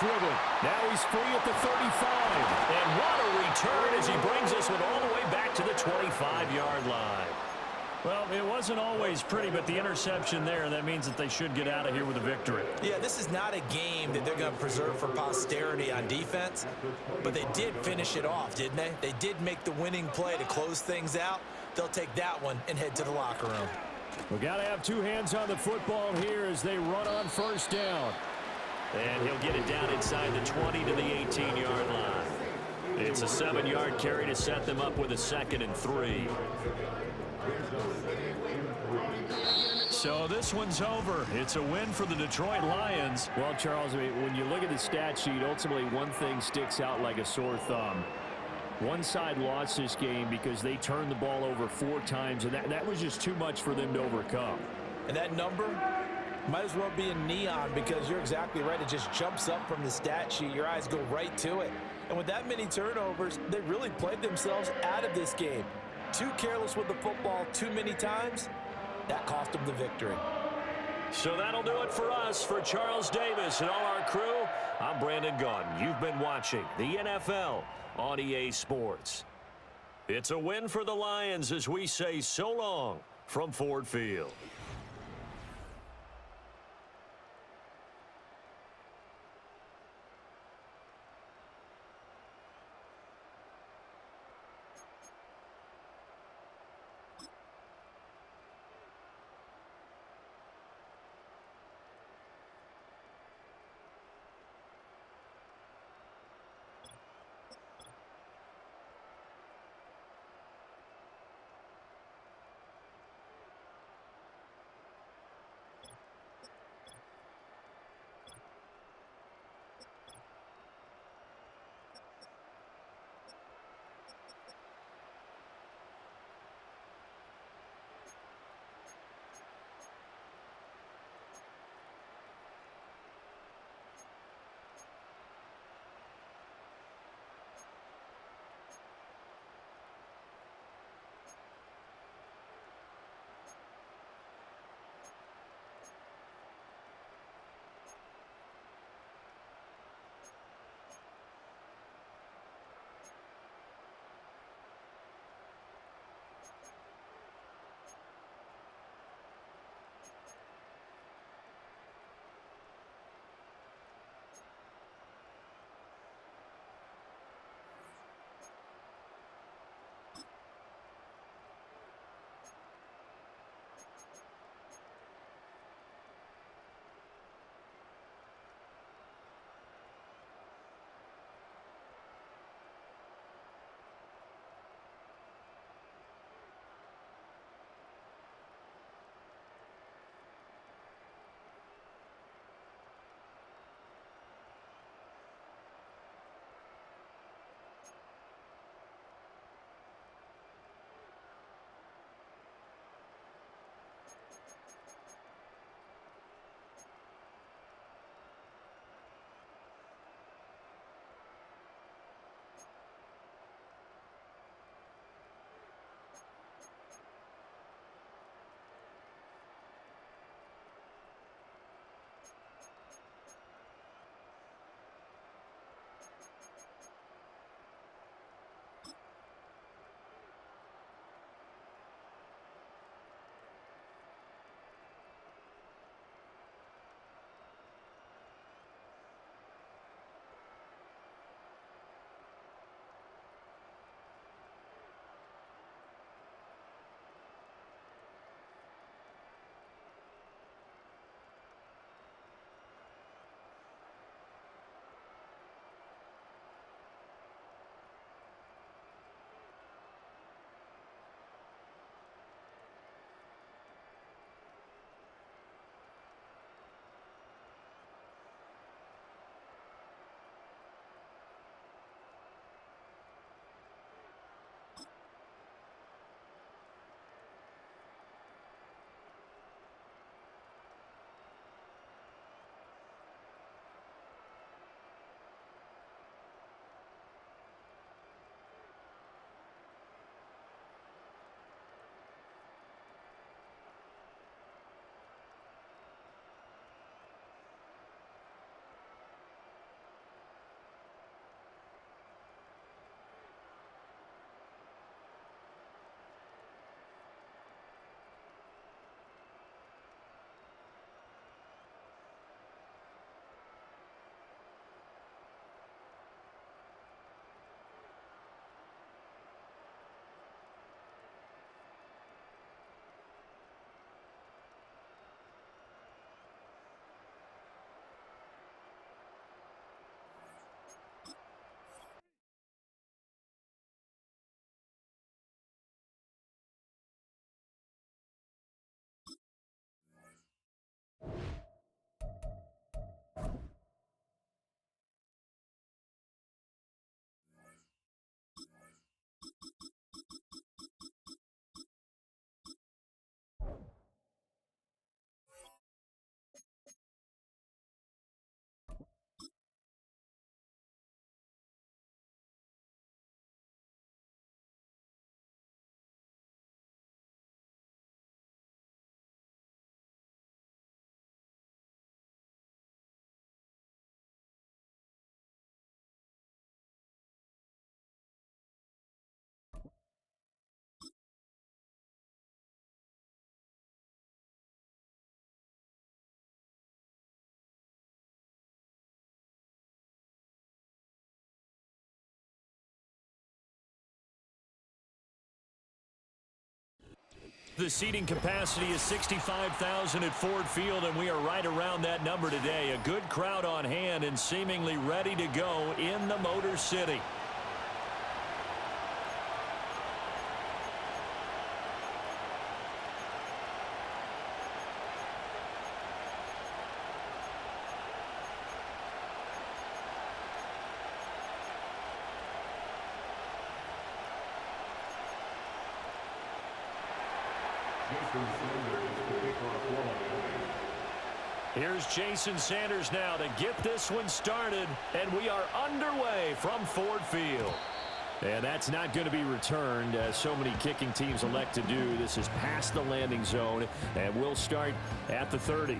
with it. Now he's free at the 35. And what a return as he brings this one all the way back to the 25-yard line. Well, it wasn't always pretty, but the interception there, that means that they should get out of here with a victory. Yeah, this is not a game that they're going to preserve for posterity on defense, but they did finish it off, didn't they? They did make the winning play to close things out. They'll take that one and head to the locker room. We've got to have two hands on the football here as they run on first down. And he'll get it down inside the 20 to the 18-yard line. It's a 7-yard carry to set them up with a 2nd and 3. So this one's over. It's a win for the Detroit Lions. Well, Charles, I mean, when you look at the stat sheet, ultimately one thing sticks out like a sore thumb. One side lost this game because they turned the ball over 4 times, and that was just too much for them to overcome. And that number might as well be in neon because you're exactly right. It just jumps up from the stat sheet. Your eyes go right to it. And with that many turnovers, they really played themselves out of this game. Too careless with the football too many times. That cost them the victory. So that'll do it for us. For Charles Davis and all our crew, I'm Brandon Gaudin. You've been watching the NFL on EA Sports. It's a win for the Lions as we say so long from Ford Field. The seating capacity is 65,000 at Ford Field, and we are right around that number today. A good crowd on hand and seemingly ready to go in the Motor City. Here's Jason Sanders now to get this one started, and we are underway from Ford Field. And that's not going to be returned, as so many kicking teams elect to do. This is past the landing zone, and we'll start at the 30.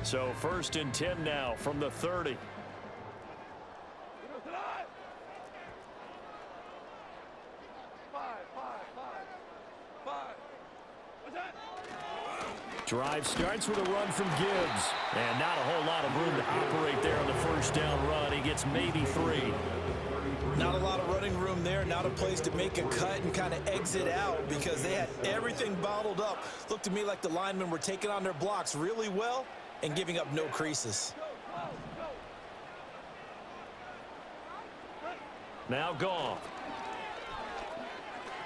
So 1st and 10 now from the 30. Drive starts with a run from Gibbs. And not a whole lot of room to operate there on the first down run. He gets maybe 3. Not a lot of running room there, not a place to make a cut and kind of exit out because they had everything bottled up. Looked to me like the linemen were taking on their blocks really well and giving up no creases. Now gone.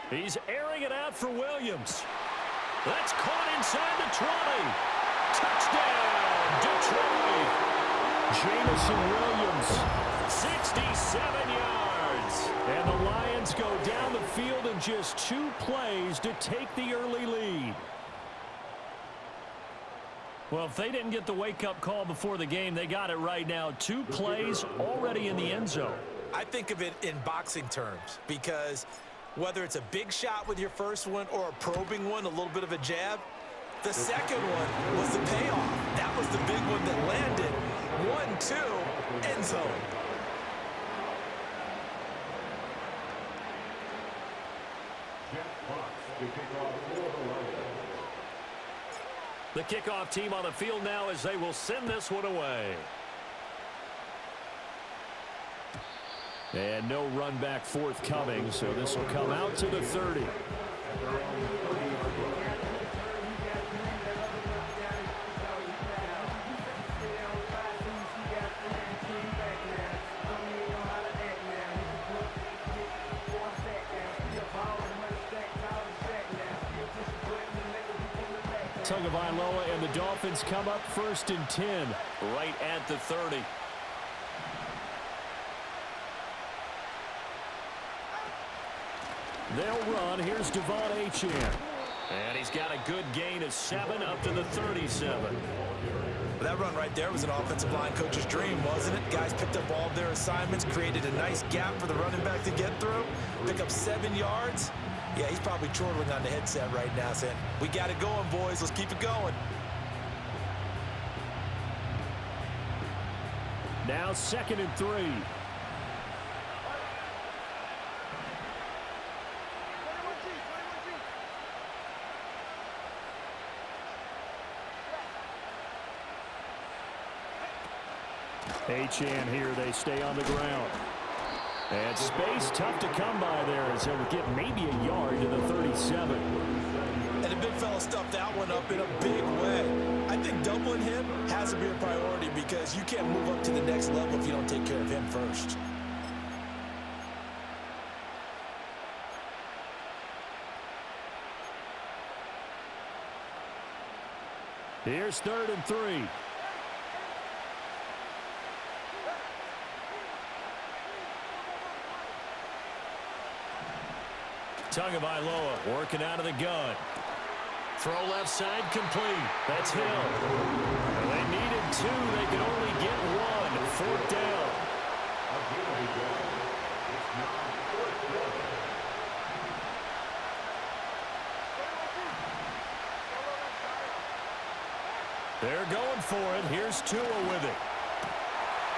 He's airing it out for Williams. That's caught inside the 20. Touchdown, Detroit. Jamison Williams, 67 yards. And the Lions go down the field in just 2 plays to take the early lead. Well, if they didn't get the wake-up call before the game, they got it right now. 2 plays already in the end zone. I think of it in boxing terms because whether it's a big shot with your first one or a probing one, a little bit of a jab, the second one was the payoff. That was the big one that landed. 1-2, end zone. The kickoff team on the field now as they will send this one away. And no run back forthcoming, so this will come out to the 30. Tagovailoa and the Dolphins come up 1st and 10 right at the 30. They'll run. Here's Devon Achane. And he's got a good gain of 7 up to the 37. That run right there was an offensive line coach's dream, wasn't it? Guys picked up all of their assignments, created a nice gap for the running back to get through, pick up 7 yards. Yeah, he's probably chortling on the headset right now saying, we got it going, boys. Let's keep it going. Now 2nd and 3. Achane here, they stay on the ground. And space tough to come by there as he'll get maybe a yard to the 37. And the big fella stuffed that one up in a big way. I think doubling him has to be a priority because you can't move up to the next level if you don't take care of him first. Here's 3rd and 3. Tagovailoa working out of the gun. Throw left side complete. That's Hill. And they needed 2. They could only get 1. 4th down. They're going for it. Here's Tua with it.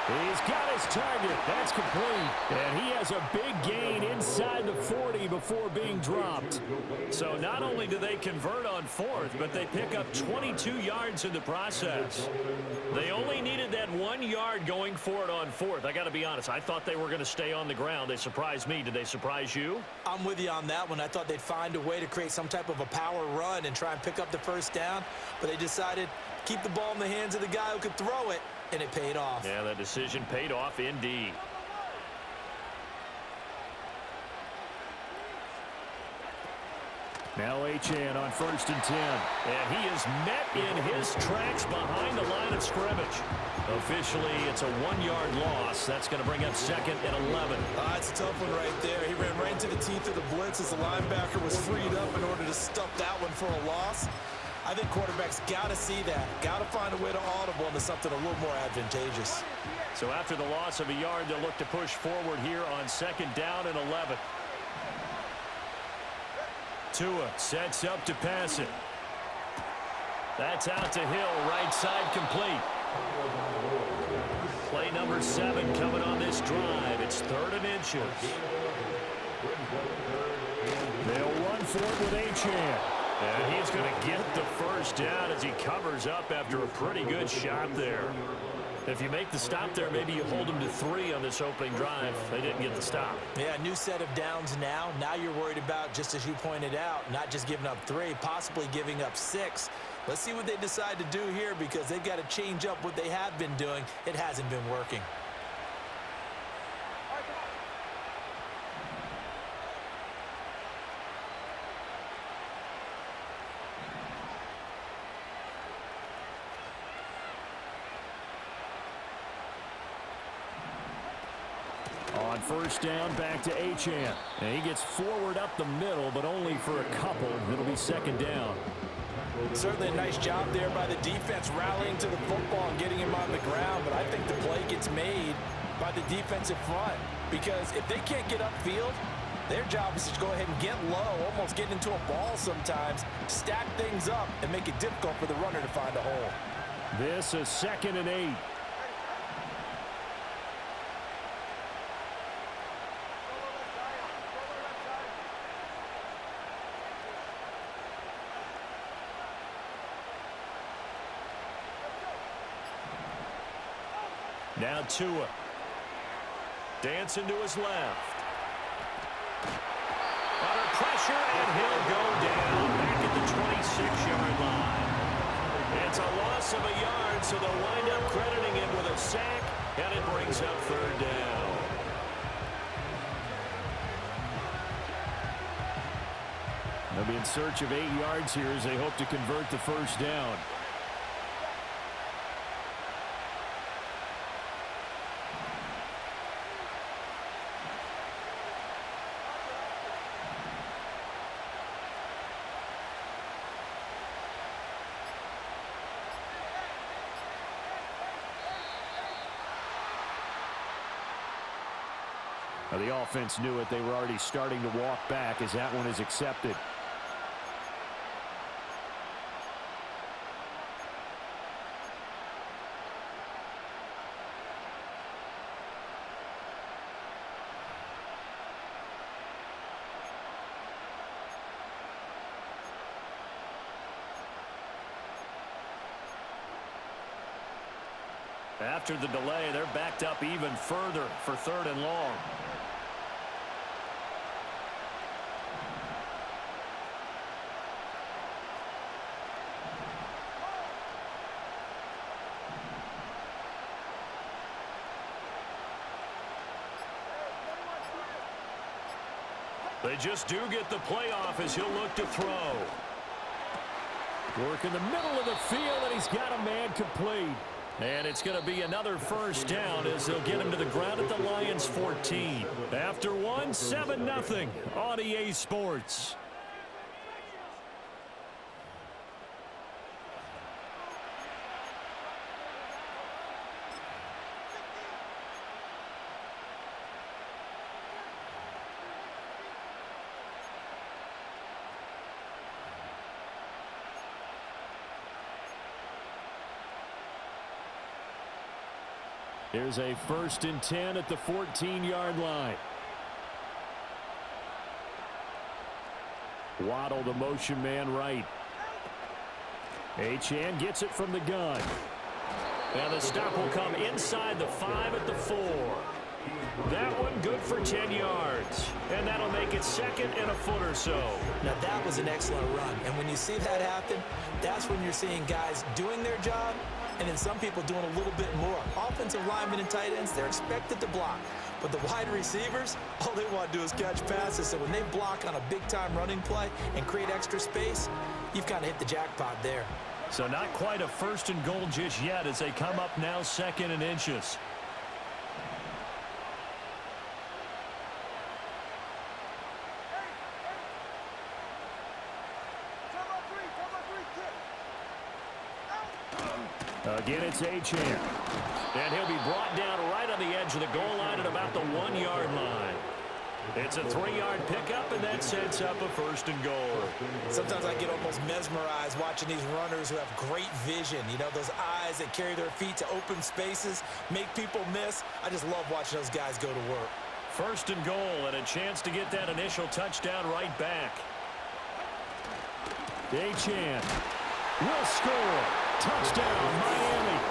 He's got his target. That's complete. And he has a big gain inside the 40 before being dropped. So not only do they convert on 4th, but they pick up 22 yards in the process. They only needed that 1 yard going for it on 4th. I got to be honest, I thought they were going to stay on the ground. They surprised me. Did they surprise you? I'm with you on that one. I thought they'd find a way to create some type of a power run and try and pick up the 1st down, but they decided keep the ball in the hands of the guy who could throw it. And it paid off. Yeah, that decision paid off indeed. Now Achane on 1st and 10. And he is met in his tracks behind the line of scrimmage. Officially, it's a 1-yard loss. That's going to bring up 2nd and 11. It's a tough one right there. He ran right into the teeth of the blitz as the linebacker was freed up in order to stuff that one for a loss. I think quarterbacks got to see that. Got to find a way to audible into something a little more advantageous. So after the loss of a yard, they'll look to push forward here on 2nd down and 11. Tua sets up to pass it. That's out to Hill, right side complete. Play number 7 coming on this drive. It's 3rd and inches. They'll run for it with Achane. And he's going to get the 1st down as he covers up after a pretty good shot there. If you make the stop there, maybe you hold them to 3 on this opening drive. They didn't get the stop. Yeah, new set of downs now. Now you're worried about, just as you pointed out, not just giving up 3, possibly giving up 6. Let's see what they decide to do here because they've got to change up what they have been doing. It hasn't been working. On 1st down, back to Achane. And he gets forward up the middle, but only for a couple. It'll be 2nd down. Certainly a nice job there by the defense rallying to the football and getting him on the ground, but I think the play gets made by the defensive front because if they can't get upfield, their job is to go ahead and get low, almost get into a ball sometimes, stack things up, and make it difficult for the runner to find a hole. This is 2nd and 8. Now Tua. Dancing to his left. Under pressure, and he'll go down back at the 26-yard line. It's a loss of a yard, so they'll wind up crediting him with a sack, and it brings up 3rd down. They'll be in search of 8 yards here as they hope to convert the 1st down. Now, the offense knew it. They were already starting to walk back as that one is accepted. after the delay, they're backed up even further for 3rd and long. They just do get the playoff as he'll look to throw. Work in the middle of the field, and he's got a man complete. And it's going to be another first down as they'll get him to the ground at the Lions' 14. After one, 7-0 on EA Sports. Here's a 1st and 10 at the 14-yard line. Waddle, the motion man right. Achane gets it from the gun. And the stop will come inside the 5 at the 4. That one good for 10 yards. And that'll make it 2nd and a foot or so. Now that was an excellent run. And when you see that happen, that's when you're seeing guys doing their job and then some people doing a little bit more. Offensive linemen and tight ends, they're expected to block. But the wide receivers, all they want to do is catch passes. So when they block on a big-time running play and create extra space, you've kind of hit the jackpot there. So not quite a 1st and goal just yet as they come up now 2nd and inches. Again, it's Achane. And he'll be brought down right on the edge of the goal line at about the 1-yard line. It's a 3-yard pickup, and that sets up a 1st and goal. Sometimes I get almost mesmerized watching these runners who have great vision. You know, those eyes that carry their feet to open spaces, make people miss. I just love watching those guys go to work. 1st and goal, and a chance to get that initial touchdown right back. Achane will score. Touchdown, Miami.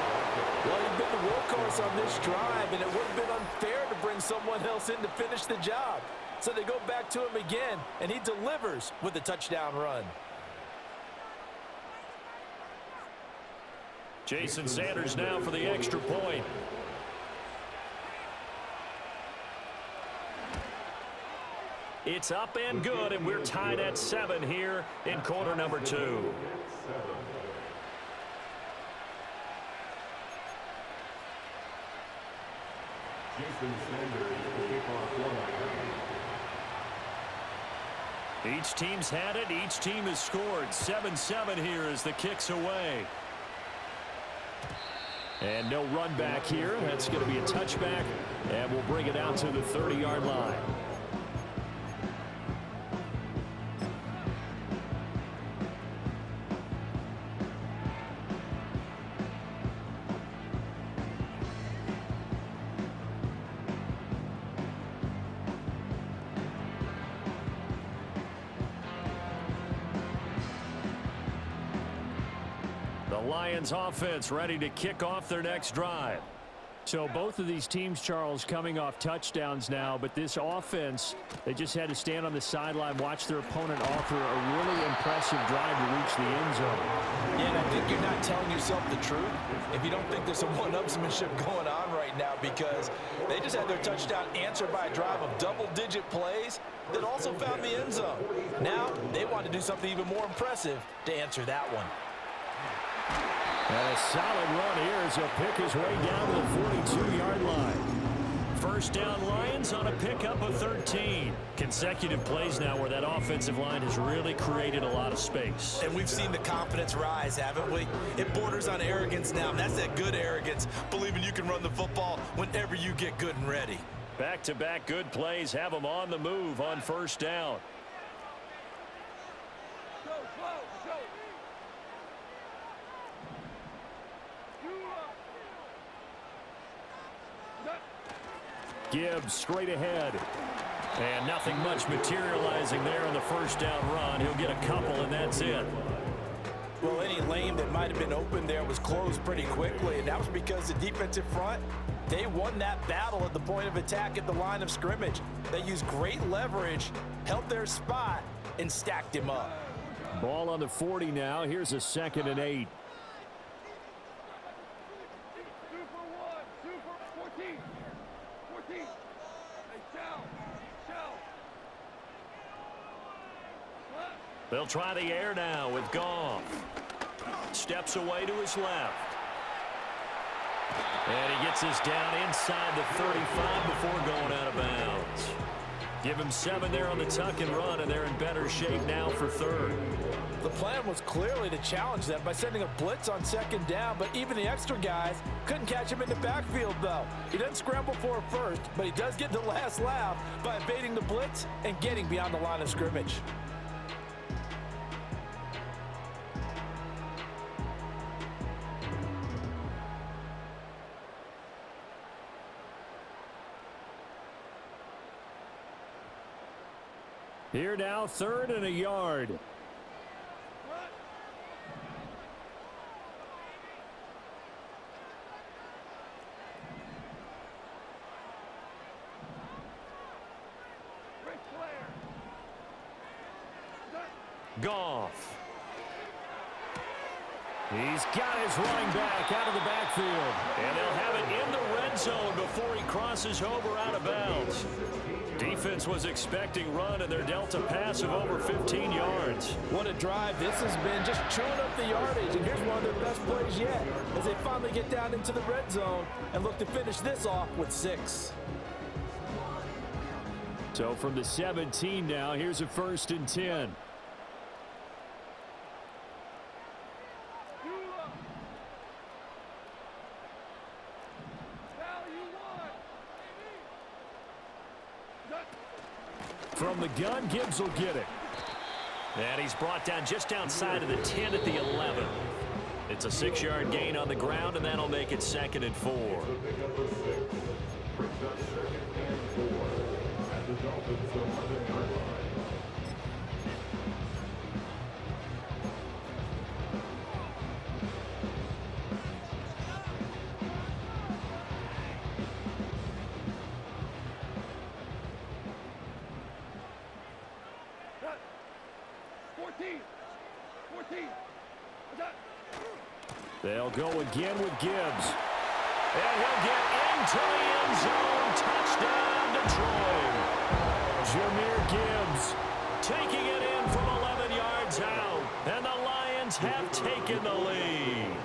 Well, he's been the workhorse on this drive, and it would have been unfair to bring someone else in to finish the job. So they go back to him again, and he delivers with a touchdown run. Jason Sanders now for the extra point. It's up and good, and we're tied at 7 here in quarter number 2. Each team's had it. Each team has scored. 7-7 here as the kick's away. And no run back here. That's going to be a touchback, and we'll bring it out to the 30-yard line. Lions offense ready to kick off their next drive. So both of these teams, Charles, coming off touchdowns now, but this offense, they just had to stand on the sideline, watch their opponent offer a really impressive drive to reach the end zone. Yeah, and I think you're not telling yourself the truth if you don't think there's some one-upsmanship going on right now, because they just had their touchdown answered by a drive of double-digit plays that also found the end zone. Now they want to do something even more impressive to answer that one. And a solid run here as he'll pick his way down to the 42-yard line. First down Lions on a pickup of 13. Consecutive plays now where that offensive line has really created a lot of space. And we've seen the confidence rise, haven't we? It borders on arrogance now, and that's that good arrogance, believing you can run the football whenever you get good and ready. Back-to-back good plays have them on the move on first down. Gibbs straight ahead. And nothing much materializing there on the first down run. He'll get a couple, and that's it. Well, any lane that might have been open there was closed pretty quickly, and that was because the defensive front, they won that battle at the point of attack at the line of scrimmage. They used great leverage, held their spot, and stacked him up. Ball on the 40 now. Here's a 2nd and 8. They'll try the air now with Goff. Steps away to his left. And he gets this down inside the 35 before going out of bounds. Give him 7 there on the tuck and run, and they're in better shape now for 3rd. The plan was clearly to challenge them by sending a blitz on 2nd down, but even the extra guys couldn't catch him in the backfield, though. He doesn't scramble for a first, but he does get the last laugh by evading the blitz and getting beyond the line of scrimmage. Here now, 3rd and a yard. Goff. He's got his running back out of the backfield. And they'll have it in the red zone before he crosses over out of bounds. Defense was expecting run, and they're dealt a pass of over 15 yards. What a drive this has been, just chewing up the yardage, and here's one of their best plays yet as they finally get down into the red zone and look to finish this off with 6. So from the 17 now, here's a 1st and 10. From the gun, Gibbs will get it. And he's brought down just outside of the 10 at the 11. It's a 6-yard gain on the ground, and that'll make it 2nd and 4. They'll go again with Gibbs. And he'll get into the end zone. Touchdown, Detroit. Jahmyr Gibbs taking it in from 11 yards out. And the Lions have taken the lead.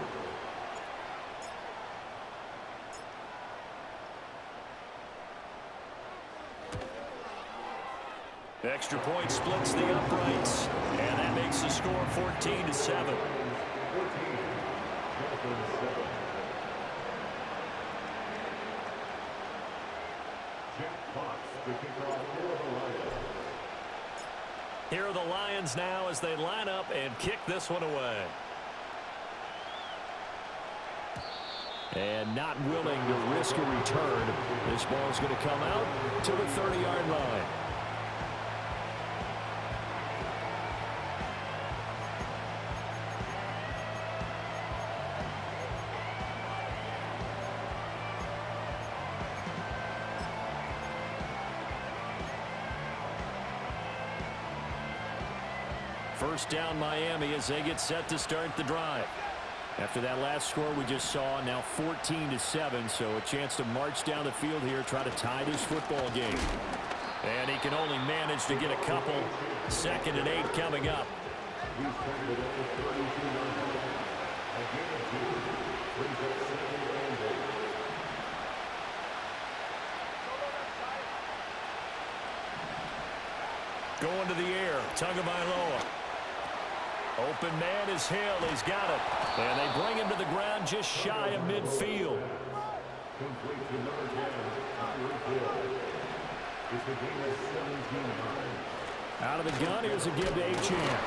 Extra point splits the uprights. And that makes the score 14-7. Here are the Lions now as they line up and kick this one away. And not willing to risk a return. This ball is going to come out to the 30-yard line. First down Miami as they get set to start the drive. After that last score we just saw, now 14-7, so a chance to march down the field here, try to tie this football game. And he can only manage to get a couple. 2nd and 8 coming up. Going to the air, Tagovailoa. Open man is Hill. He's got it. And they bring him to the ground just shy of midfield. Out of the gun, here's a give to Achane.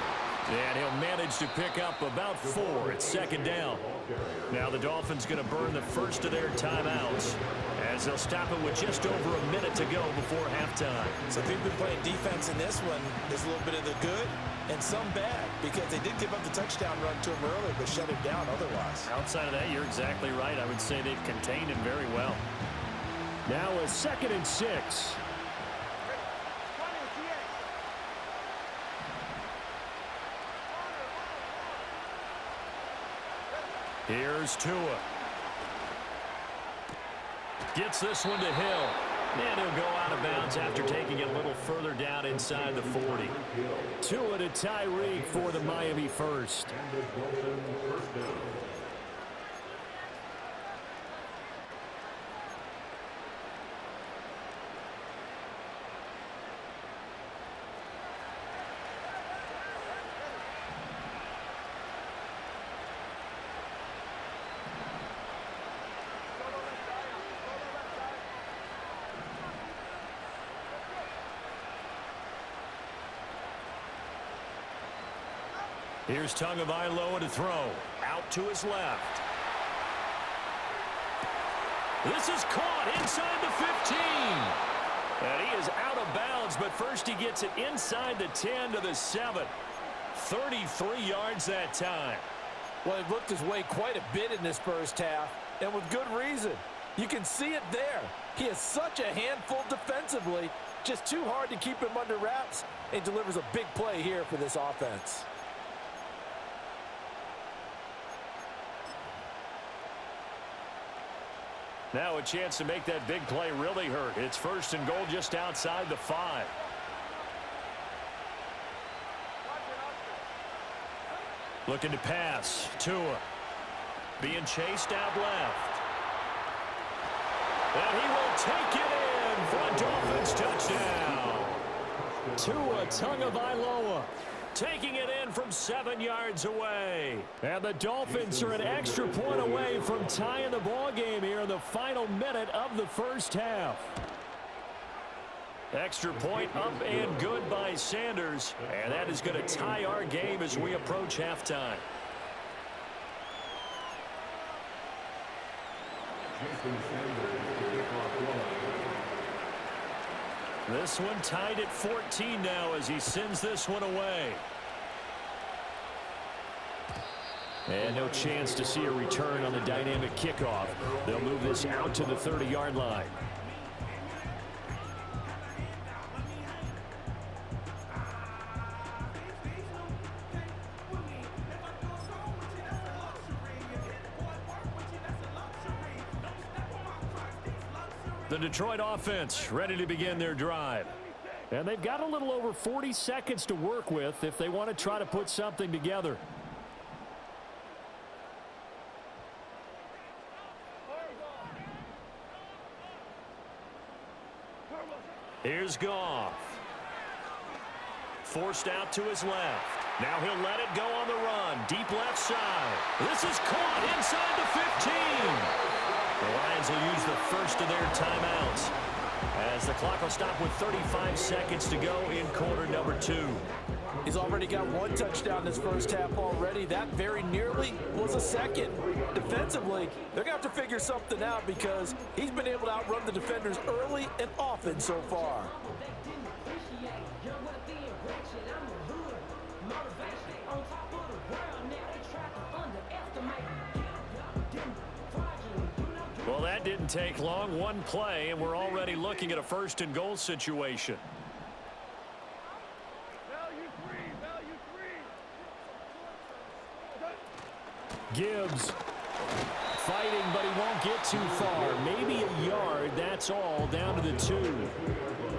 And he'll manage to pick up about 4 at second down. Now the Dolphins going to burn the first of their timeouts as they'll stop it with just over a minute to go before halftime. So if you've been playing defense in this one, there's a little bit of the good and some bad, because they did give up the touchdown run to him earlier but shut him down otherwise. Outside of that, you're exactly right. I would say they've contained him very well. Now a 2nd and 6. Here's Tua. Gets this one to Hill. And he'll go out of bounds after taking it a little further down inside the 40. Tua to Tyreek for the Miami first. Here's Tagovailoa to throw. Out to his left. This is caught inside the 15. And he is out of bounds, but first he gets it inside the 10 to the 7. 33 yards that time. Well, he looked his way quite a bit in this first half, and with good reason. You can see it there. He is such a handful defensively, just too hard to keep him under wraps, and delivers a big play here for this offense. Now a chance to make that big play really hurt. It's 1st and goal just outside the 5. Looking to pass. Tua being chased out left. And he will take it in for a Dolphins touchdown. Tua Tagovailoa taking it in from 7 yards away. And the Dolphins are an extra point away from tying the ball game here in the final minute of the first half. Extra point up and good by Sanders. And that is going to tie our game as we approach halftime. This one tied at 14 now as he sends this one away. And no chance to see a return on the dynamic kickoff. They'll move this out to the 30-yard line. The Detroit offense ready to begin their drive. And they've got a little over 40 seconds to work with if they want to try to put something together. Here's Goff. Forced out to his left. Now he'll let it go on the run. Deep left side. This is caught inside the 15. The Lions will use the first of their timeouts as the clock will stop with 35 seconds to go in quarter number 2. He's already got 1 touchdown this first half already. That very nearly was a second. Defensively, they're going to have to figure something out because he's been able to outrun the defenders early and often so far. Well, that didn't take long. 1 play, and we're already looking at a 1st and goal situation. Gibbs fighting, but he won't get too far. Maybe a yard, that's all, down to the 2.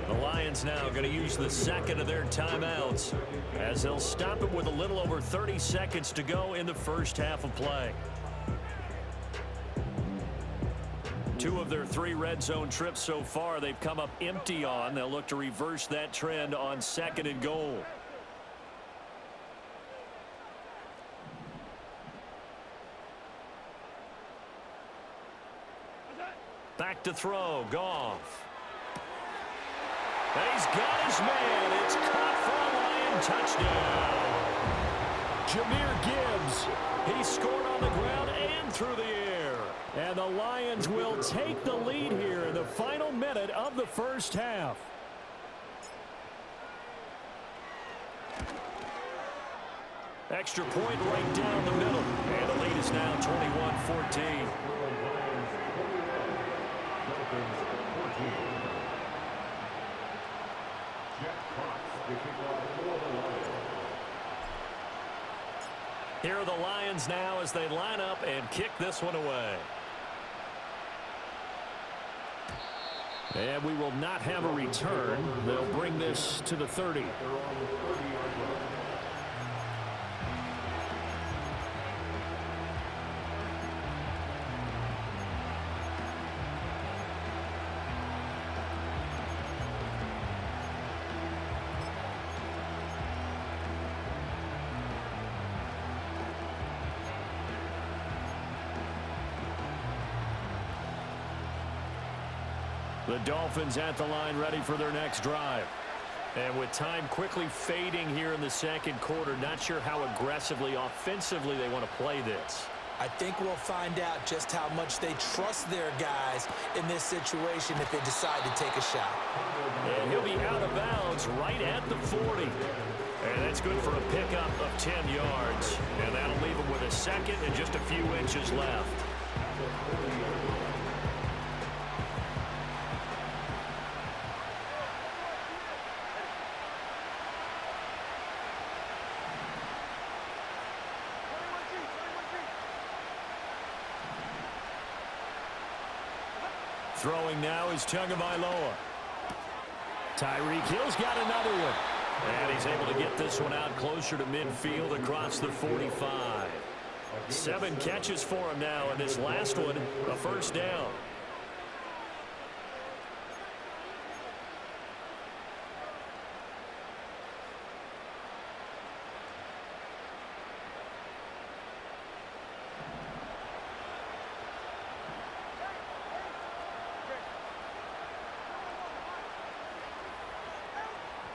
The Lions now going to use the second of their timeouts as they'll stop it with a little over 30 seconds to go in the first half of play. 2 of their 3 red zone trips so far they've come up empty on. They'll look to reverse that trend on 2nd and goal. Back to throw. Goff. And he's got his man. It's caught for a Lion touchdown. Jahmyr Gibbs. He scored on the ground and through the air. And the Lions will take the lead here in the final minute of the first half. Extra point right down the middle. And the lead is now 21-14. Here are the Lions now as they line up and kick this one away. And we will not have a return. They'll bring this to the 30. The Dolphins at the line ready for their next drive. And with time quickly fading here in the second quarter, not sure how aggressively, offensively they want to play this. I think we'll find out just how much they trust their guys in this situation if they decide to take a shot. And he'll be out of bounds right at the 40. And that's good for a pickup of 10 yards. And that'll leave him with a second and just a few inches left. Throwing now is Tagovailoa. Tyreek Hill's got another one. And he's able to get this one out closer to midfield across the 45. 7 catches for him now, and this last one, a first down.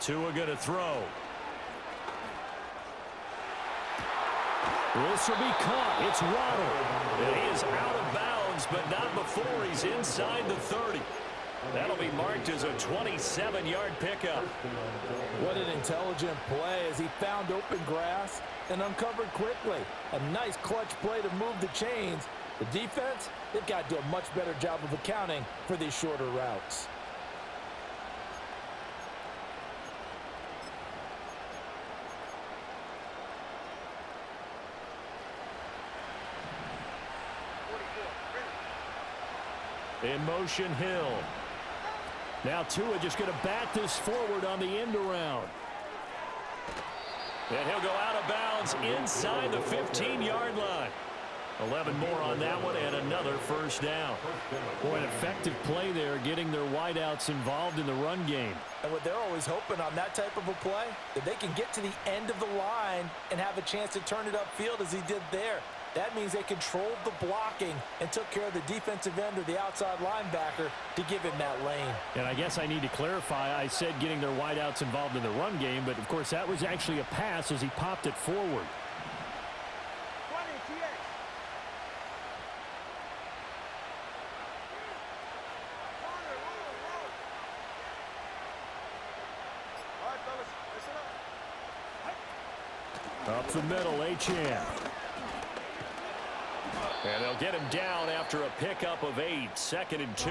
Tua going to throw. This will be caught. It's Waddle. And he is out of bounds, but not before he's inside the 30. That'll be marked as a 27-yard pickup. What an intelligent play as he found open grass and uncovered quickly. A nice clutch play to move the chains. The defense, they've got to do a much better job of accounting for these shorter routes. In motion, Hill. Now Tua just going to bat this forward on the end around. And he'll go out of bounds inside the 15-yard line. 11 more on that one and another first down. Boy, an effective play there, getting their wideouts involved in the run game. And what they're always hoping on that type of a play, that they can get to the end of the line and have a chance to turn it upfield as he did there. That means they controlled the blocking and took care of the defensive end or the outside linebacker to give him that lane. And I guess I need to clarify, I said getting their wideouts involved in the run game, but of course that was actually a pass as he popped it forward. Up the middle, Achane. And they'll get him down after a pickup of 8, 2nd and 2.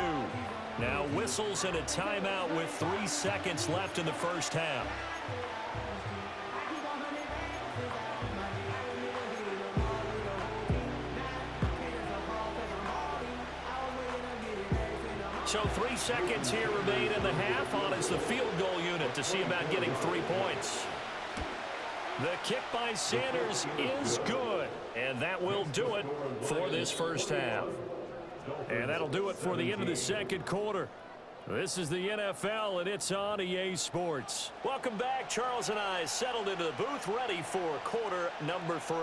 Now whistles and a timeout with 3 seconds left in the first half. So 3 seconds here remain in the half. On is the field goal unit to see about getting 3 points. The kick by Sanders is good, and that will do it for this first half. And that'll do it for the end of the second quarter. This is the NFL, and it's on EA Sports. Welcome back. Charles and I settled into the booth, ready for quarter number 3.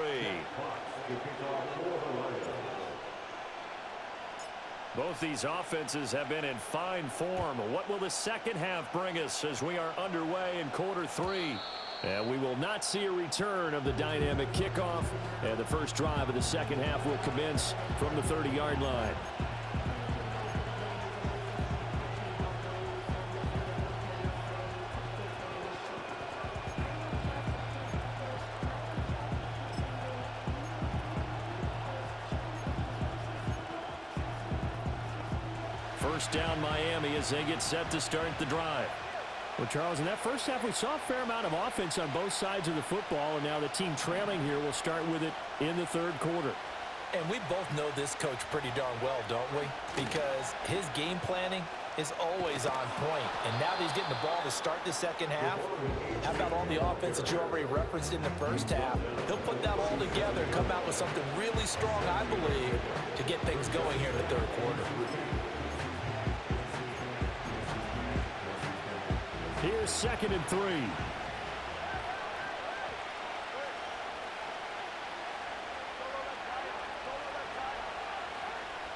Both these offenses have been in fine form. What will the second half bring us as we are underway in quarter 3? And we will not see a return of the dynamic kickoff. And the first drive of the second half will commence from the 30-yard line. First down Miami as they get set to start the drive. Well, Charles, in that first half, we saw a fair amount of offense on both sides of the football, and now the team trailing here will start with it in the third quarter. And we both know this coach pretty darn well, don't we? Because his game planning is always on point. And now that he's getting the ball to start the second half, how about all the offense that you already referenced in the first half? He'll put that all together and come out with something really strong, I believe, to get things going here in the third quarter. Here's 2nd and 3.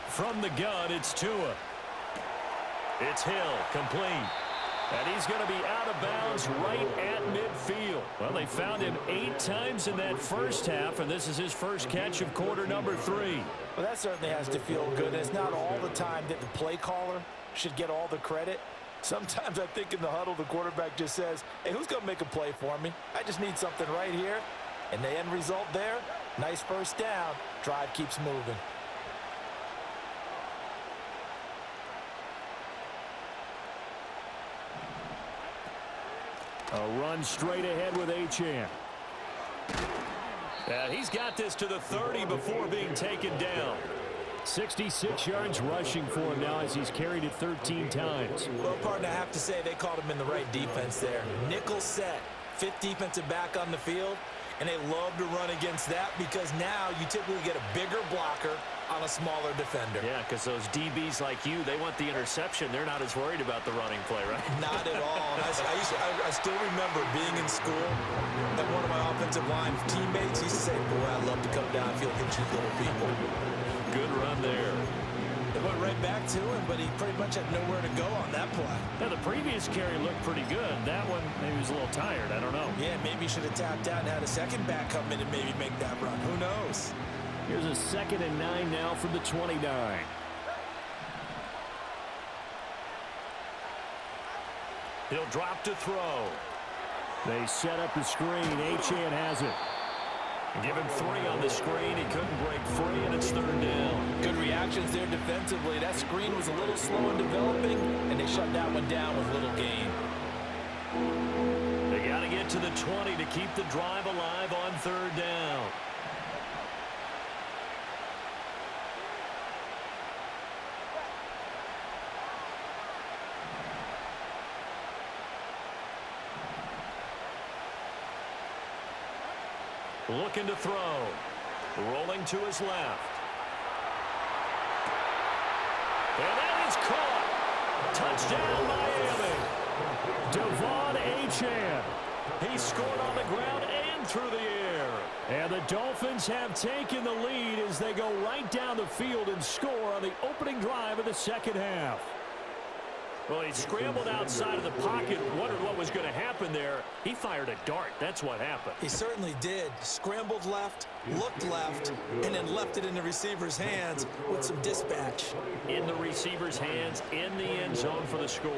From the gun, it's Tua. It's Hill, complete. And he's going to be out of bounds right at midfield. Well, they found him 8 times in that first half, and this is his first catch of quarter number 3. Well, that certainly has to feel good. It's not all the time that the play caller should get all the credit. Sometimes I think in the huddle, the quarterback just says, hey, who's going to make a play for me? I just need something right here. And the end result there, nice first down. Drive keeps moving. A run straight ahead with Achane. And he's got this to the 30 before being taken down. 66 yards rushing for him now as he's carried it 13 times. Well, partner, I have to say they called him in the right defense there. Nickel set, 5th defensive back on the field, and they love to run against that because now you typically get a bigger blocker on a smaller defender. Yeah, because those DBs like you, they want the interception. They're not as worried about the running play, right? Not at all. I still remember being in school, and one of my offensive line teammates used to say, boy, I love to come downfield and hit you little people. Good run there. It went right back to him, but he pretty much had nowhere to go on that play. Now, the previous carry looked pretty good. That one, maybe he was a little tired. I don't know. Yeah, maybe he should have tapped out and had a second back come in and maybe make that run. Who knows? Here's a 2nd and 9 now from the 29. He'll drop to throw. They set up the screen. Achane has it. Give him 3 on the screen. He couldn't break free, and it's 3rd down. Good reactions there defensively. That screen was a little slow in developing, and they shut that one down with little gain. They got to get to the 20 to keep the drive alive on 3rd down. Looking to throw. Rolling to his left. And that is caught. Touchdown, Miami. Devon Achane. He scored on the ground and through the air. And the Dolphins have taken the lead as they go right down the field and score on the opening drive of the second half. Well, he scrambled outside of the pocket, wondered what was going to happen there. He fired a dart. That's what happened. He certainly did. Scrambled left, looked left, and then left it in the receiver's hands with some dispatch. In the receiver's hands, in the end zone for the score.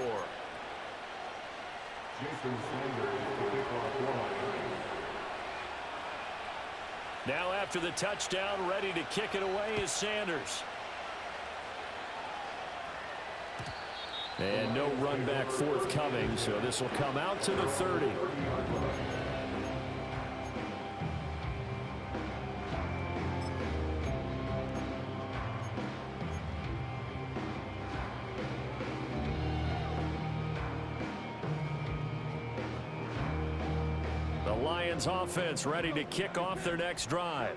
Now after the touchdown, ready to kick it away is Sanders. And no run back forthcoming, so this will come out to the 30. The Lions offense ready to kick off their next drive.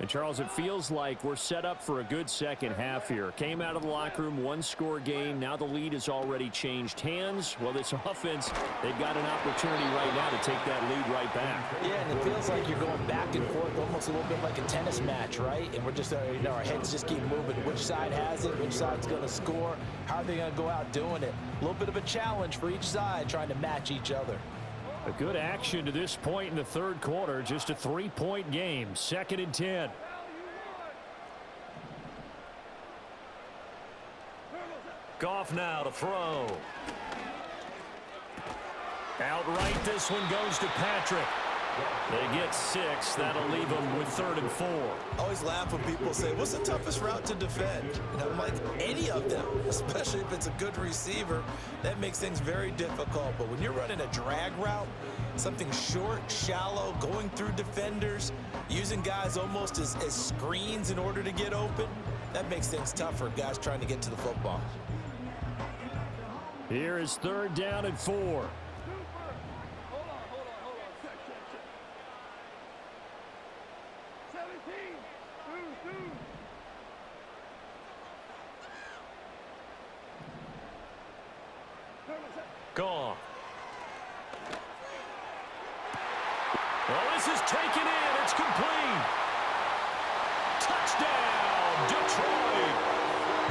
And, Charles, it feels like we're set up for a good second half here. Came out of the locker room, one-score game. Now the lead has already changed hands. Well, this offense, they've got an opportunity right now to take that lead right back. Yeah, and it feels like you're going back and forth almost a little bit like a tennis match, right? And we're just, our heads just keep moving. Which side has it? Which side's going to score? How are they going to go out doing it? A little bit of a challenge for each side trying to match each other. A good action to this point in the third quarter. Just a 3-point game. 2nd and 10. Goff now to throw. Outright, this one goes to Patrick. They get 6. That'll leave them with 3rd and 4. I always laugh when people say, what's the toughest route to defend? And I'm like, any of them, especially if it's a good receiver. That makes things very difficult. But when you're running a drag route, something short, shallow, going through defenders, using guys almost as screens in order to get open, that makes things tough for guys trying to get to the football. Here is 3rd down and 4. Gone. Well, this is taken in. It's complete. Touchdown, Detroit.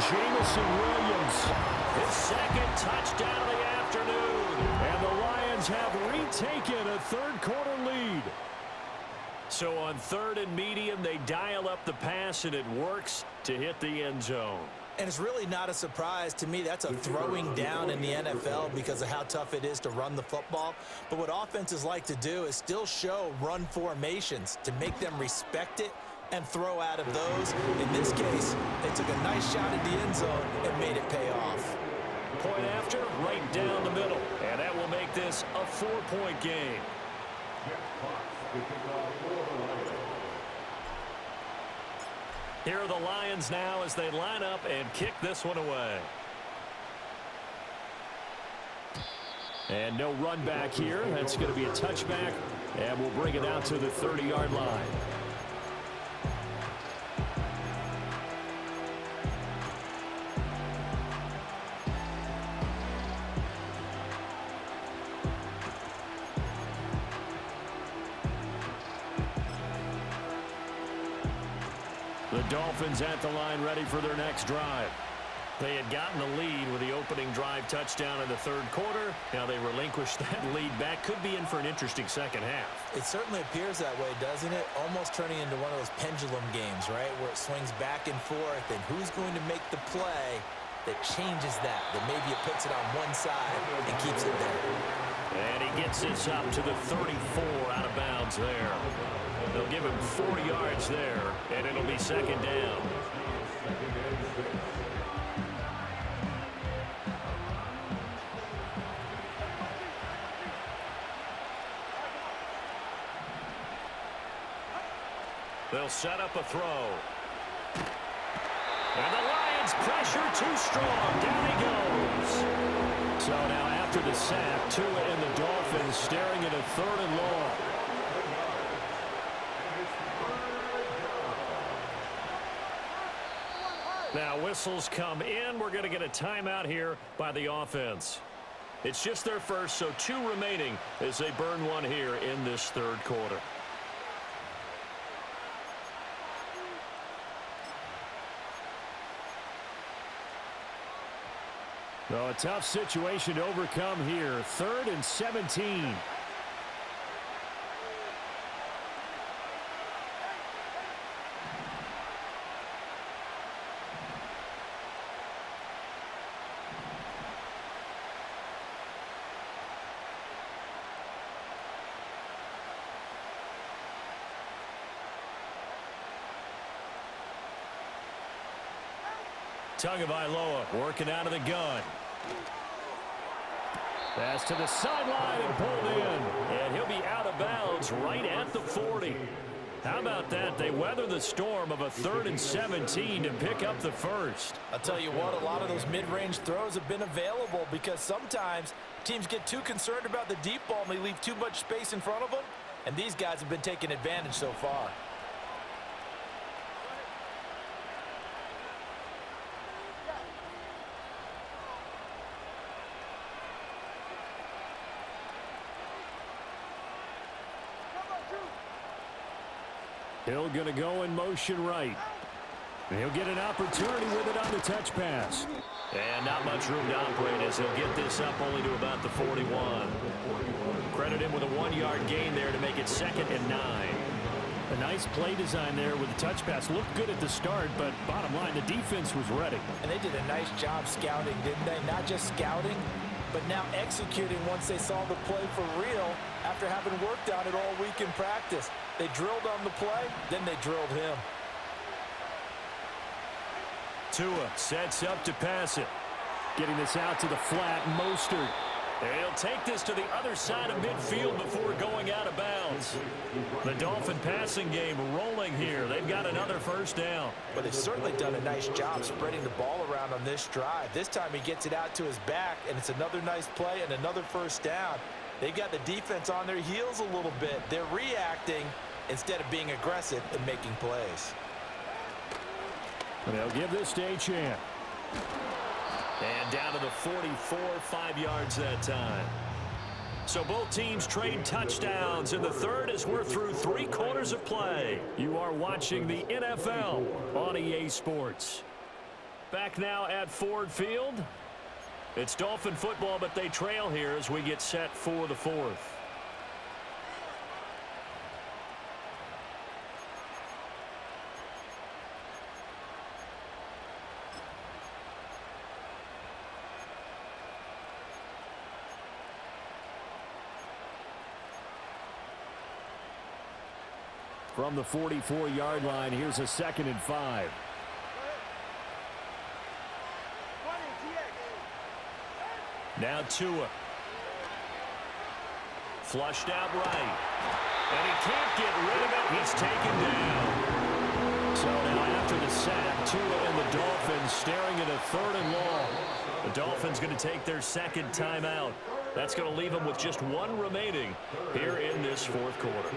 Jamison Williams. His 2nd touchdown of the afternoon. And the Lions have retaken a third-quarter lead. So on 3rd and medium, they dial up the pass, and it works to hit the end zone. And it's really not a surprise to me. That's a throwing down in the NFL because of how tough it is to run the football. But what offenses like to do is still show run formations to make them respect it and throw out of those. In this case, they took a nice shot at the end zone and made it pay off. Point after, right down the middle. And that will make this a 4-point game. Here are the Lions now as they line up and kick this one away. And no run back here. That's going to be a touchback, and we'll bring it out to the 30-yard line. The Dolphins at the line ready for their next drive. They had gotten the lead with the opening drive touchdown in the third quarter. Now they relinquished that lead back. Could be in for an interesting second half. It certainly appears that way, doesn't it? Almost turning into one of those pendulum games, right? Where it swings back and forth, and who's going to make the play that changes that? That maybe it puts it on one side and keeps it there. And he gets this up to the 34 out of bounds there. They'll give him 4 yards there, and it'll be 2nd down. They'll set up a throw. And the Lions pressure too strong. Down he goes. So now after the sack, Tua and the Dolphins staring at a 3rd and long. Now whistles come in. We're going to get a timeout here by the offense. It's just their first, so 2 remaining as they burn one here in this third quarter. Well, a tough situation to overcome here. 3rd and 17. Tagovailoa working out of the gun. Pass to the sideline and pulled in. And he'll be out of bounds right at the 40. How about that? They weather the storm of a 3rd and 17 to pick up the first. I'll tell you what, a lot of those mid-range throws have been available because sometimes teams get too concerned about the deep ball and they leave too much space in front of them. And these guys have been taking advantage so far. Hill going to go in motion right. And he'll get an opportunity with it on the touch pass. And not much room to operate as he'll get this up only to about the 41. Credit him with a 1-yard gain there to make it 2nd and 9. A nice play design there with the touch pass. Looked good at the start, but bottom line, the defense was ready. And they did a nice job scouting, didn't they? Not just scouting, but now executing once they saw the play for real after having worked on it all week in practice. They drilled on the play, then they drilled him. Tua sets up to pass it. Getting this out to the flat, Mostert. He'll take this to the other side of midfield before going out of bounds. The Dolphin passing game rolling here. They've got another first down. But they've certainly done a nice job spreading the ball around on this drive. This time he gets it out to his back, and it's another nice play and another first down. They've got the defense on their heels a little bit. They're reacting instead of being aggressive and making plays. They'll give this to Achane. And down to the 44, 5 yards that time. So both teams trade touchdowns in the third as we're through 3 quarters of play. You are watching the NFL on EA Sports. Back now at Ford Field. It's Dolphin football, but they trail here as we get set for the 4th. From the 44-yard line, here's a 2nd and 5. Now Tua. Flushed out right. And he can't get rid of it. He's taken down. So now after the sack, Tua and the Dolphins staring at a 3rd and long. The Dolphins going to take their 2nd timeout. That's going to leave them with just 1 remaining here in this 4th quarter.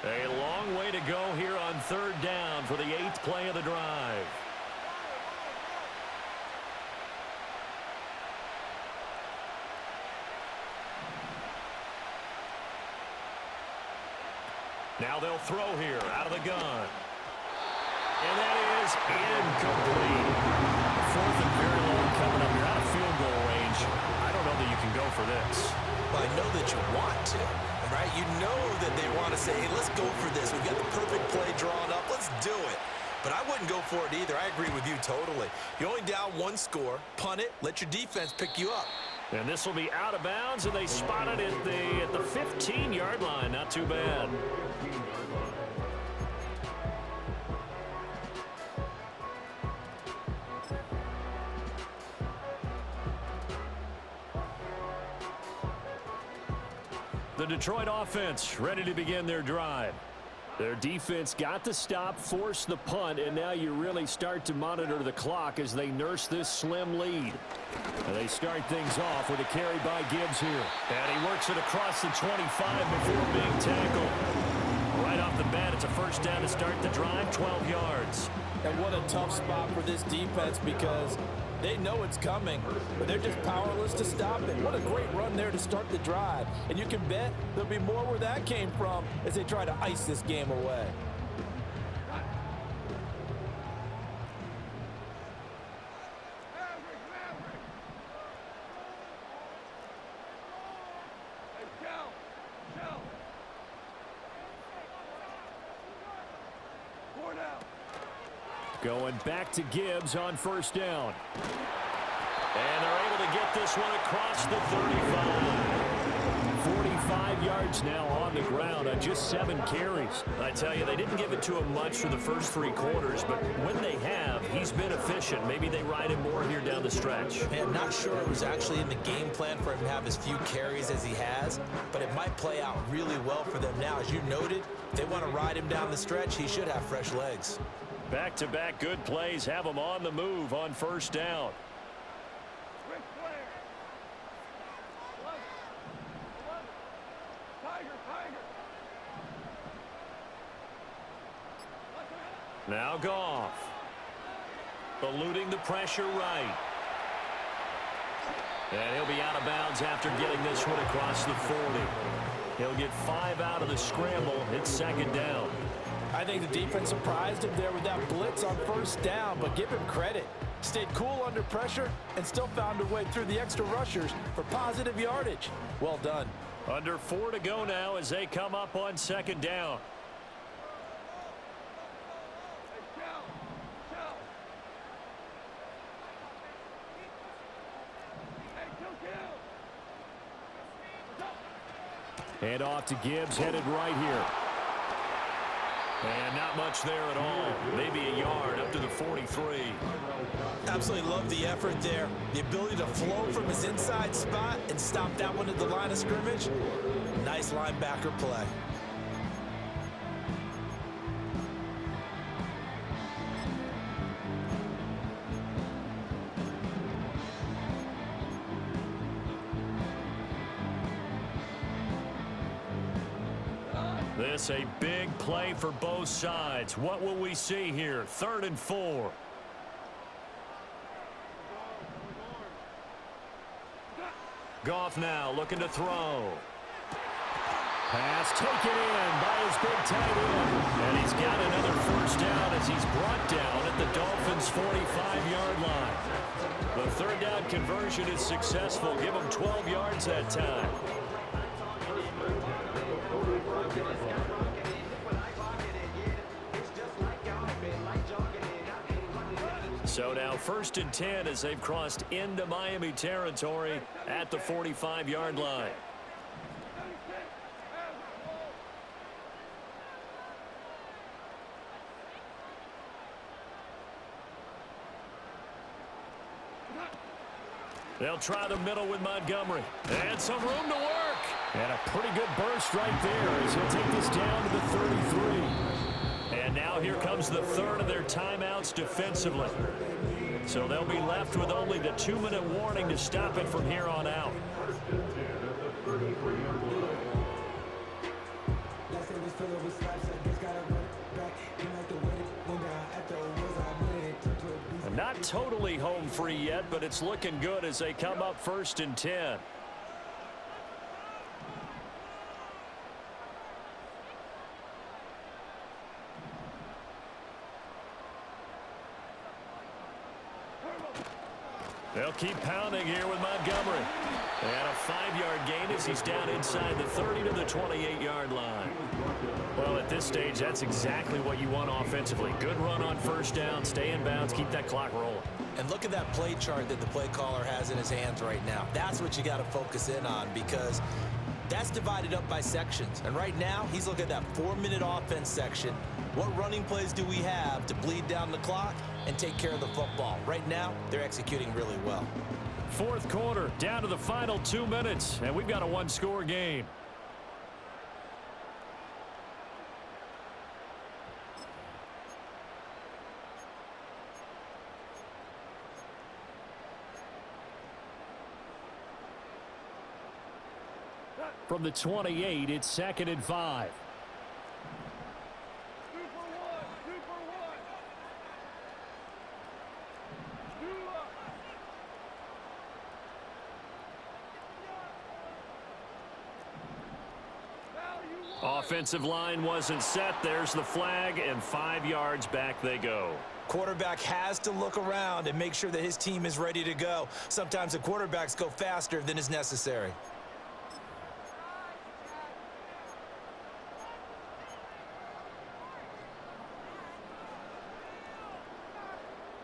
A long way to go here on 3rd down for the 8th play of the drive. Now they'll throw here out of the gun. And that is incomplete. 4th and very long coming up. You're out of field goal range. I don't know that you can go for this. Well, I know that you want to, right? You know that they want to say, hey, let's go for this. We've got the perfect play drawn up. Let's do it. But I wouldn't go for it either. I agree with you totally. You're only down 1 score. Punt it. Let your defense pick you up. And this will be out of bounds, and they spot it at the 15-yard line. Not too bad. The Detroit offense ready to begin their drive. Their defense got the stop, forced the punt, and now you really start to monitor the clock as they nurse this slim lead. And they start things off with a carry by Gibbs here. And he works it across the 25 before being tackled. Right off the bat, it's a first down to start the drive, 12 yards. And what a tough spot for this defense because they know it's coming, but they're just powerless to stop it. What a great run there to start the drive. And you can bet there'll be more where that came from as they try to ice this game away. Going back to Gibbs on first down. And they're able to get this one across the 35. 45 yards now on the ground on just 7 carries. I tell you, they didn't give it to him much for the first 3 quarters, but when they have, he's been efficient. Maybe they ride him more here down the stretch. I'm not sure it was actually in the game plan for him to have as few carries as he has, but it might play out really well for them now. As you noted, if they want to ride him down the stretch, he should have fresh legs. Back-to-back good plays have them on the move on first down. Now Goff. eluding the pressure right. And he'll be out of bounds after getting this one across the 40. He'll get 5 out of the scramble. It's second down. I think the defense surprised him there with that blitz on first down, but give him credit. Stayed cool under pressure and still found a way through the extra rushers for positive yardage. Well done. Under 4 to go now as they come up on second down. And off to Gibbs, headed right here. And not much there at all. Maybe a yard up to the 43. Absolutely love the effort there. The ability to flow from his inside spot and stop that one at the line of scrimmage. Nice linebacker play. This a big play for both sides. What will we see here? 3rd and 4. Goff now looking to throw. Pass taken in by his big tight end. And he's got another first down as he's brought down at the Dolphins' 45-yard line. The 3rd down conversion is successful. Give him 12 yards that time. So now 1st and 10 as they've crossed into Miami territory at the 45-yard line. They'll try the middle with Montgomery. And some room to work. And a pretty good burst right there as he'll take this down to the 33. And now here comes the 3rd of their timeouts defensively. So they'll be left with only the 2-minute warning to stop it from here on out. Not totally home free yet, but it's looking good as they come up 1st and 10. They'll keep pounding here with Montgomery. And a 5-yard gain as he's down inside the 30 to the 28-yard line. Well, at this stage, that's exactly what you want offensively. Good run on first down, stay in bounds, keep that clock rolling. And look at that play chart that the play caller has in his hands right now. That's what you got to focus in on because that's divided up by sections. And right now, he's looking at that 4-minute offense section. What running plays do we have to bleed down the clock and take care of the football? Right now, they're executing really well. 4th quarter, down to the final 2 minutes, and we've got a 1-score game. From the 28, it's 2nd and 5. Offensive line wasn't set. There's the flag, and 5 yards back they go. Quarterback has to look around and make sure that his team is ready to go. Sometimes the quarterbacks go faster than is necessary.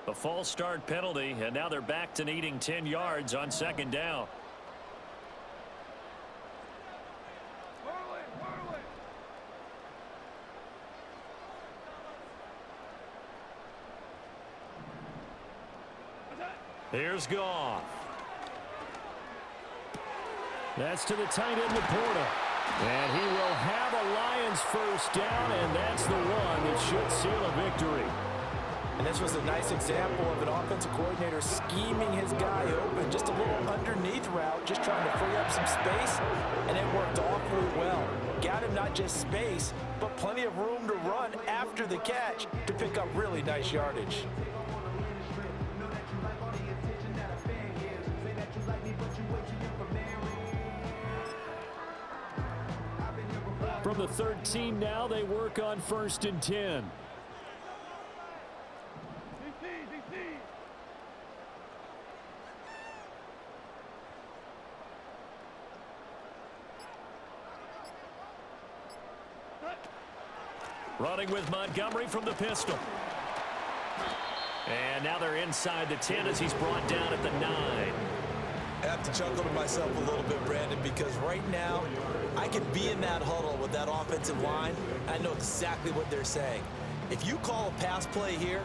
A false start penalty, and now they're back to needing 10 yards on 2nd down. Here's Goff. That's to the tight end, Laporta. And he will have a Lions first down, and that's the one that should seal a victory. And this was a nice example of an offensive coordinator scheming his guy open. Just a little underneath route, just trying to free up some space, and it worked awfully well. Got him not just space, but plenty of room to run after the catch to pick up really nice yardage. from the 13 now. They work on 1st and 10. Running with Montgomery from the pistol. And now they're inside the 10 as he's brought down at the 9. I have to chuckle to myself a little bit, Brandon, because right now I could be in that huddle with that offensive line. I know exactly what they're saying. If you call a pass play here,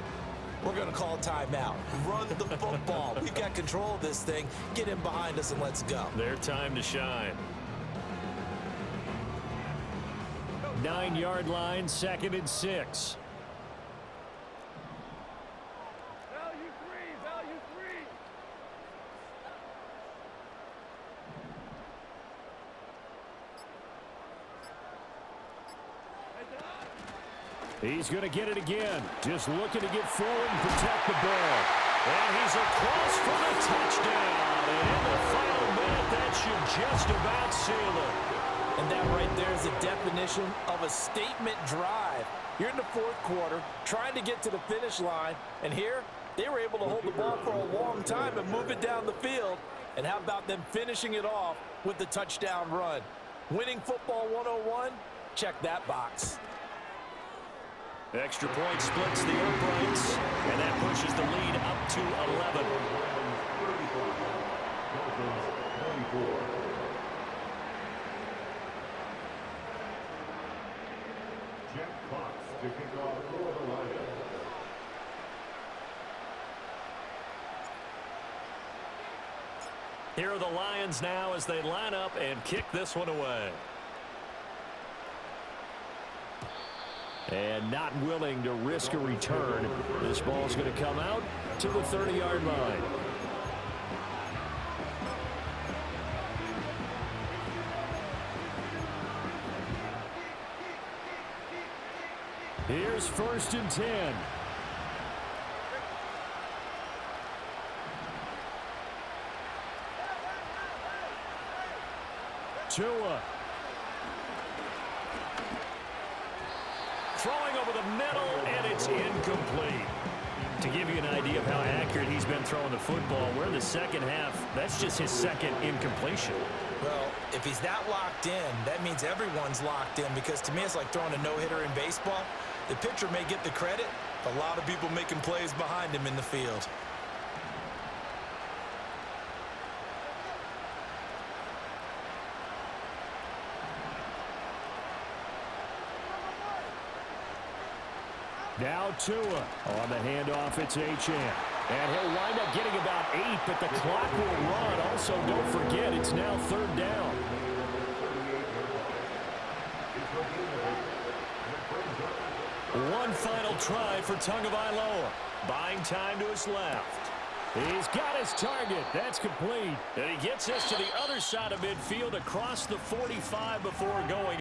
we're going to call a timeout. Run the football. We've got control of this thing. Get in behind us and let's go. Their time to shine. 9-yard line, 2nd and 6. He's going to get it again. Just looking to get forward and protect the ball. And he's across for the touchdown. And in the final minute, that should just about seal it. And that right there is the definition of a statement drive. You're in the 4th quarter, trying to get to the finish line. And here, they were able to hold the ball for a long time and move it down the field. And how about them finishing it off with the touchdown run? Winning football 101? Check that box. Extra point splits the uprights, and that pushes the lead up to 11. To kick off for the Lions. Here are the Lions now as they line up and kick this one away. And not willing to risk a return. This ball's going to come out to the 30-yard line. Here's 1st and 10. Tua. Throwing over the middle, and it's incomplete. To give you an idea of how accurate he's been throwing the football, we're in the second half. That's just his 2nd incompletion. Well, if he's that locked in, that means everyone's locked in, because to me it's like throwing a no-hitter in baseball. The pitcher may get the credit, a lot of people making plays behind him in the field. Now Tua on the handoff. It's Achane. And he'll wind up getting about 8, but the clock will run. Also, don't forget, it's now 3rd down. One final try for Tagovailoa. Buying time to his left. He's got his target. That's complete. And he gets us to the other side of midfield across the 45 before going